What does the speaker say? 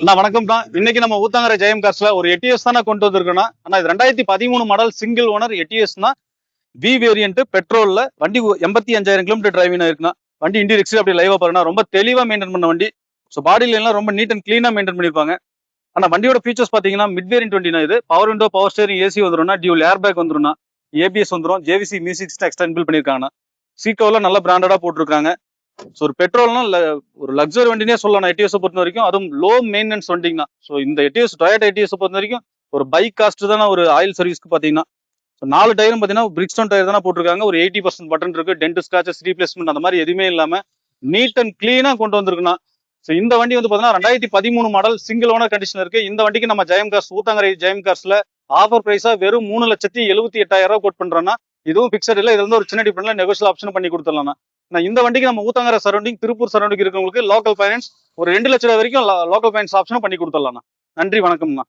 அண்ணா வணக்கம்ண்ணா. இன்னைக்கு நம்ம ஊத்தங்கரை ஜெயம் கார்ஸ்ல ஒரு எட்டிஎஸ் தானே கொண்டு வந்திருக்கோம்னா. ஆனா இது 2013 மாடல் சிங்கிள் ஓனர் எட்டிஎஸ்னா வி வேரியன்ட் பெட்ரோல்ல வண்டி 85,000 கிலோமீட்டர் டிரைவிங் இருக்குண்ணா. வண்டி இன்டீரியர் அப்படி லைவா பாருங்க, ரொம்ப தெளிவா மெயின்டைன் பண்ண வண்டி. ஸோ பாடியில எல்லாம் ரொம்ப நீட் அண்ட் கிளீனா மெயின்டைன் பண்ணிருப்பாங்க. ஆனா வண்டியோட ஃபீச்சர்ஸ் பாத்தீங்கன்னா மிட் வேரியன்ட் வண்டினா இது power window, power steering, AC வந்துரும்னா, டியூல் ஏர் பேக் வந்துரும்னா, ஏபிஎஸ் வந்துரும், ஜேவிசி மியூசிக் எக்ஸ்ட்ரா பில் பண்ணிருக்காங்க. சீட் கவர்ல நல்ல பிராண்டடா போட்டிருக்காங்க. ஸோ ஒரு பெட்ரோல்னா ஒரு லக்ஸரி வண்டினே சொல்லலாம் எட்டிஎஸ் பொறுத்த வரைக்கும். அதுவும் லோ மெயின்டெனன்ஸ் வண்டிங்கண்ணா. ஸோ இந்த எட்டிஎஸ் டொயோட்டா எட்டிஎஸ் பொறுத்த வரைக்கும் ஒரு பைக் காஸ்ட் தானே ஒரு ஆயில் சர்வீஸ்க்கு பாத்தீங்கன்னா. ஸோ 4 டயரும் பாத்தீங்கன்னா பிரிக்ஸ்டோன் டயர் தானே போட்டிருக்காங்க. ஒரு 80% பட்டன் இருக்கு, டென்ட் ஸ்கிராச்சஸ் ரீப்ளேஸ்மெண்ட் அந்த மாதிரி எதுவுமே இல்லாம நீட் அண்ட் கிளீனா கொண்டு வந்திருக்குண்ணா. ஸோ இந்த வண்டி வந்து பாத்தீங்கன்னா 2013 மாடல் சிங்கிள் ஓனர் கண்டிஷன் இருக்கு. இந்த வண்டிக்கு நம்ம ஜெயம் கார்ஸ் ஊத்தங்கரை ஜெயம் கார்ஸ்ல ஆஃபர் பிரைஸா வெறும் 3,78,800 கோட் பண்றோம்னா. இதுவும் பிக்சட் இல்ல, இதுல இருந்து ஒரு சின்ன டிஃபரெண்ட்ல நெகோஷியல் ஆப்ஷன் பண்ணி கொடுத்துடலாம். இந்த வண்டிக்கு நம்ம ஊத்தங்கரை சரௌண்டிங், திருப்பூர் சரௌண்டிங் இருக்கவங்களுக்கு லோக்கல் ஃபைனான்ஸ் ஒரு 2 லட்சம் ரூபாய் வரைக்கும் லோக்கல் ஃபைனான்ஸ் ஆப்ஷனும் பண்ணி கொடுத்துடலாம். நன்றி, வணக்கம்ண்ணா.